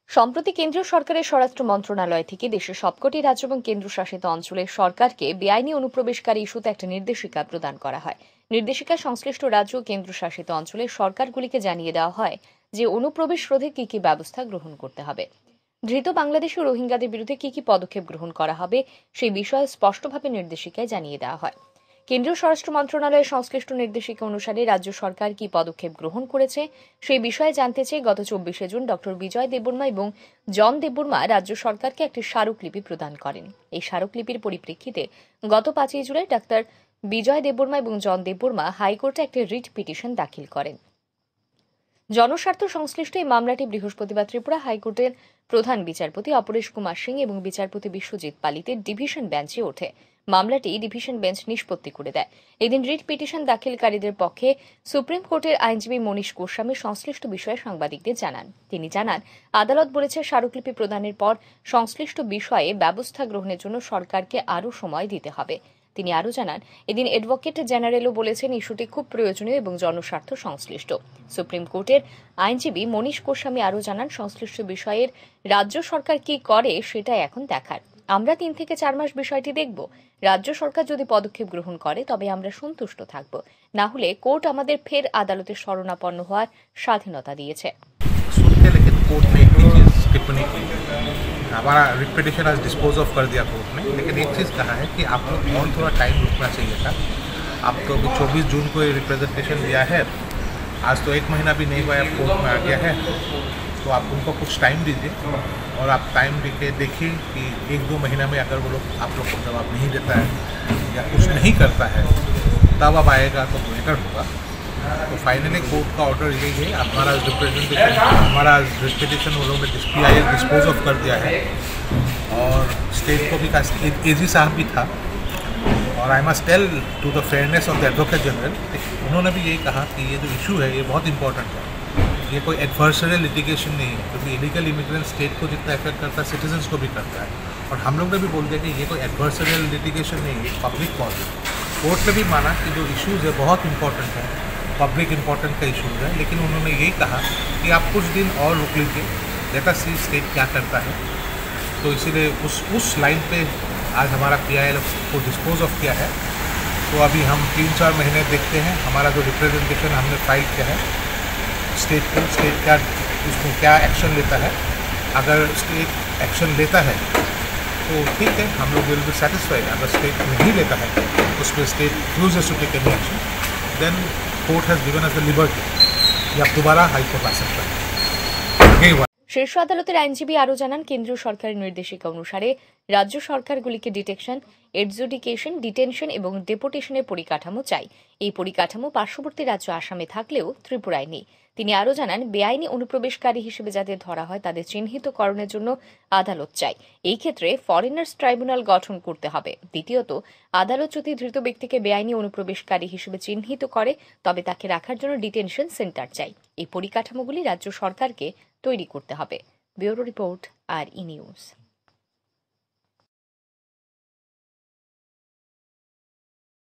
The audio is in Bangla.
সম্প্রতি কেন্দ্রীয় সরকারের স্বরাষ্ট্র মন্ত্রণালয় থেকে দেশের সবকটি রাজ্য এবং কেন্দ্রশাসিত অঞ্চলের সরকারকে বেআইনি অনুপ্রবেশকারী ইস্যুতে একটা নির্দেশিকা প্রদান করা হয়। নির্দেশিকায় সংশ্লিষ্ট রাজ্য ও কেন্দ্রশাসিত অঞ্চলের সরকারগুলিকে জানিয়ে দেওয়া হয় যে অনুপ্রবেশ রোধে কি কি ব্যবস্থা গ্রহণ করতে হবে, ধৃত বাংলাদেশি রোহিঙ্গাদের বিরুদ্ধে কি কি পদক্ষেপ গ্রহণ করা হবে সেই বিষয়ে স্পষ্টভাবে নির্দেশিকায় জানিয়ে দেওয়া হয়। কেন্দ্রীয় স্বরাষ্ট্র মন্ত্রণালয়ের সংশ্লিষ্ট নির্দেশিকা অনুসারে রাজ্য সরকার কি পদক্ষেপ গ্রহণ করেছে সেই বিষয়ে জানতে চেয়ে গত 24শে জুন ডক্টর বিজয় দেববর্মা এবং জন দেববর্মা রাজ্য সরকারকে একটি স্মারকলিপি প্রদান করেন। এই স্মারকলিপির পরিপ্রেক্ষিতে গত 5ই জুলাই ডাক্তার বিজয় দেববর্মা এবং জন দেববর্মা হাইকোর্টে একটি রিট পিটিশন দাখিল করেন। জনস্বার্থ সংশ্লিষ্ট এই মামলাটি বৃহস্পতিবার ত্রিপুরা হাইকোর্টের প্রধান বিচারপতি অপরেশ কুমার সিং এবং বিচারপতি বিশ্বজিৎ পালিতের ডিভিশন বেঞ্চে ওঠে। মামলাটি ডিভিশন বেঞ্চ নিষ্পত্তি করে দেয়। এদিন রিট পিটিশন দাখিলকারীদের পক্ষে সুপ্রিম কোর্টের আইনজীবী মনীষ গোস্বামী সংশ্লিষ্ট বিষয়ে সাংবাদিকদের জানান। তিনি জানান, আদালত বলেছে স্মারকলিপি প্রদানের পর সংশ্লিষ্ট বিষয়ে ব্যবস্থা গ্রহণের জন্য সরকারকে আরও সময় দিতে হবে। তিনি আরও জানান, এদিন অ্যাডভোকেট জেনারেলও বলেছেন ইস্যুটি খুব প্রয়োজনীয় এবং জনস্বার্থ সংশ্লিষ্ট। সুপ্রিম কোর্টের আইনজীবী মনীষ গোস্বামী আরও জানান, সংশ্লিষ্ট বিষয়ের রাজ্য সরকার কি করে সেটাই এখন দেখার। আমরা 3 থেকে 4 মাস বিষয়টি দেখব। রাজ্য সরকার যদি পদক্ষেপ গ্রহণ করে তবে আমরা সন্তুষ্ট থাকব, না হলে কোর্ট আমাদের ফের আদালতের শরণাপন্ন হওয়ার স্বাধীনতা দিয়েছে। हमारा रिट पिटिशन आज डिस्पोज ऑफ कर दिया कोर्ट ने, लेकिन एक चीज़ कहा है कि आप लोग और थोड़ा टाइम रुकना चाहिए था। आप तो अभी 24 जून को ये रिप्रेजेंटेशन दिया है, आज तो 1 महीना भी नहीं हुआ है, कोर्ट में आ गया है, तो आप उनको कुछ टाइम दीजिए और आप टाइम देखिए कि 1-2 महीना में अगर वो लोग आप लोग को जवाब नहीं देता है या कुछ नहीं करता है तब अब आएगा तो बेटर होगा। तो फाइनली कोर्ट का ऑर्डर यही है, हमारा रिप्रेजेंटेशन हमारा रिप्रेजेंटेशन वो लोगों ने PIL डिस्पोज ऑफ कर दिया है और स्टेट को भी एजी साहब भी था और I must tell to the fairness of the advocate general, उन्होंने भी यही कहा कि ये जो इशू है ये बहुत इंपॉर्टेंट है, ये कोई एडवर्सरियल लिटिगेशन नहीं है, क्योंकि इलीगल इमिग्रेंट स्टेट को जितना इफेक्ट करता है सिटीजन्स को भी करता है। और हम लोग ने भी बोल दिया कि ये कोई एडवर्सरियल लिटिगेशन नहीं है, पब्लिक कॉज है। कोर्ट ने भी माना कि जो इशूज़ है बहुत इंपॉर्टेंट है, पब्लिक इंपॉर्टेंट का इशूज़ है, लेकिन उन्होंने यही कहा कि आप कुछ दिन और रुक लीजिए, लेट अस सी स्टेट क्या करता है। तो इसीलिए उस लाइन पे आज हमारा PIL को डिस्पोज ऑफ किया है। तो अभी हम 3-4 महीने देखते हैं हमारा जो रिप्रेजेंटेशन हमने फाइल किया है स्टेट क्या उसमें क्या एक्शन लेता है। अगर स्टेट एक्शन लेता है तो ठीक है, हम लोग विल बी सेटिस्फाइड। अगर स्टेट नहीं लेता है उस पर state refuses to take any action, then court has given us the liberty कि आप दोबारा हाईकोर्ट आ सकते हैं। শীর্ষ আদালতের আইনজীবী আরও জানান, কেন্দ্রীয় সরকারের নির্দেশিকা অনুসারে রাজ্য সরকারগুলিকে ডিটেকশন, এডজুডিকেশন, ডিটেনশন এবং ডেপুটেশনের পরিকাঠামো চাই। এই পরিকাঠামো পার্শ্ববর্তী রাজ্য আসামে থাকলেও ত্রিপুরায় নেই। তিনি আরও জানান, বেআইনি অনুপ্রবেশকারী হিসেবে যাদের ধরা হয় তাদের চিহ্নিতকরণের জন্য আদালত চাই। এই ক্ষেত্রে ফরেনার্স ট্রাইব্যুনাল গঠন করতে হবে। দ্বিতীয়ত, আদালত যদি ধৃত ব্যক্তিকে বেআইনি অনুপ্রবেশকারী হিসেবে চিহ্নিত করে তবে তাকে রাখার জন্য ডিটেনশন সেন্টার চাই। এই পরিকাঠামোগুলি রাজ্য সরকারকে তৈরি করতে হবে। Bureau report, RE news.